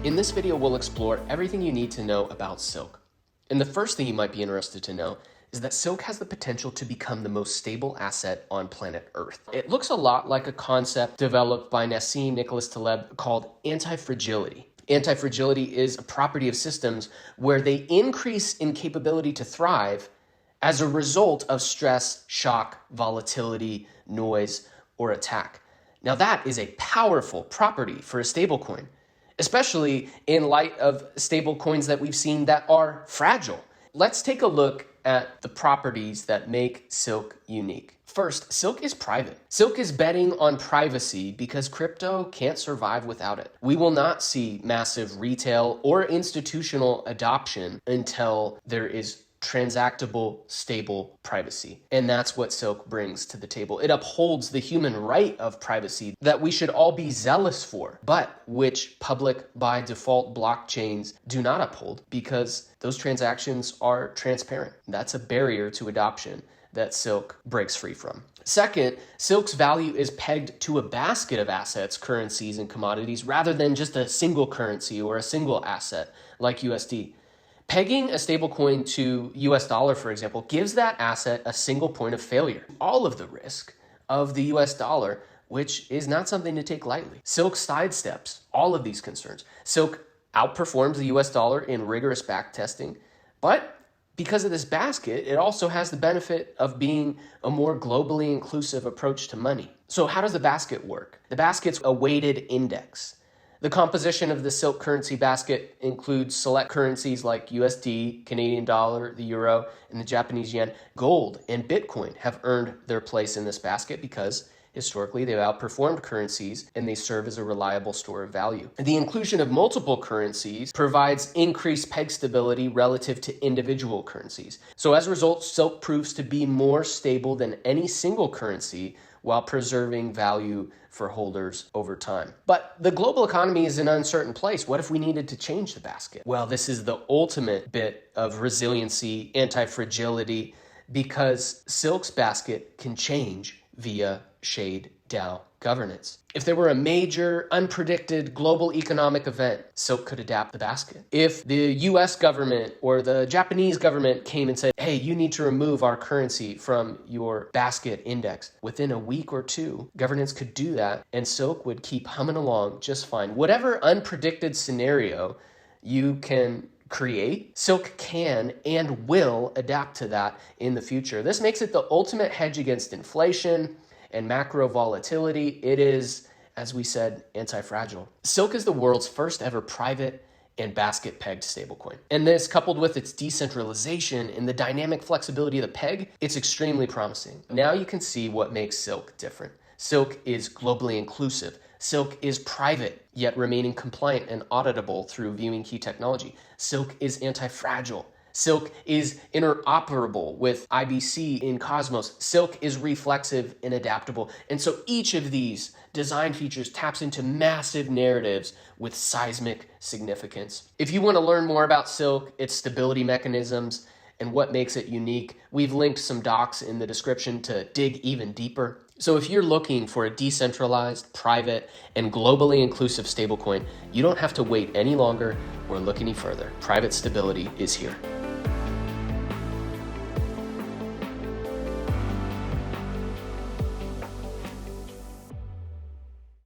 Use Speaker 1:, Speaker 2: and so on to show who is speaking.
Speaker 1: In this video, we'll explore everything you need to know about silk. And the first thing you might be interested to know is that silk has the potential to become the most stable asset on planet Earth. It looks a lot like a concept developed by Nassim Nicholas Taleb called anti-fragility. Anti-fragility is a property of systems where they increase in capability to thrive as a result of stress, shock, volatility, noise, or attack. Now that is a powerful property for a stablecoin, especially in light of stablecoins that we've seen that are fragile. Let's take a look at the properties that make silk unique. First, silk is private. Silk is betting on privacy because crypto can't survive without it. We will not see massive retail or institutional adoption until there is transactable, stable privacy. And that's what silk brings to the table. It upholds the human right of privacy that we should all be zealous for, but which public by default blockchains do not uphold because those transactions are transparent. That's a barrier to adoption that silk breaks free from. Second, silk's value is pegged to a basket of assets, currencies, and commodities rather than just a single currency or a single asset like USD. Pegging a stablecoin to US dollar, for example, gives that asset a single point of failure. All of the risk of the US dollar, which is not something to take lightly. Silk sidesteps all of these concerns. Silk outperforms the US dollar in rigorous backtesting, but because of this basket, it also has the benefit of being a more globally inclusive approach to money. So how does the basket work? The basket's a weighted index. The composition of the silk currency basket includes select currencies like USD, Canadian dollar, the euro, and the Japanese yen. Gold and Bitcoin have earned their place in this basket because historically they've outperformed currencies and they serve as a reliable store of value. The inclusion of multiple currencies provides increased peg stability relative to individual currencies. So as a result, silk proves to be more stable than any single currency while preserving value for holders over time. But the global economy is in an uncertain place. What if we needed to change the basket? Well, this is the ultimate bit of resiliency, anti-fragility, because silk's basket can change via shade DAO governance. If there were a major, unpredicted global economic event, silk could adapt the basket. If the US government or the Japanese government came and said, hey, you need to remove our currency from your basket index, within a week or two, governance could do that and silk would keep humming along just fine. Whatever unpredicted scenario you can create, silk can and will adapt to that in the future. This makes it the ultimate hedge against inflation and macro volatility. It is, as we said, anti-fragile. Silk is the world's first ever private and basket pegged stablecoin. And this, coupled with its decentralization and the dynamic flexibility of the peg, it's extremely promising. Now you can see what makes silk different. Silk is globally inclusive. Silk is private, yet remaining compliant and auditable through viewing key technology. Silk is anti-fragile. Silk is interoperable with IBC in Cosmos. Silk is reflexive and adaptable. And so each of these design features taps into massive narratives with seismic significance. If you want to learn more about silk, its stability mechanisms, and what makes it unique, we've linked some docs in the description to dig even deeper. So if you're looking for a decentralized, private, and globally inclusive stablecoin, you don't have to wait any longer or look any further. Private stability is here.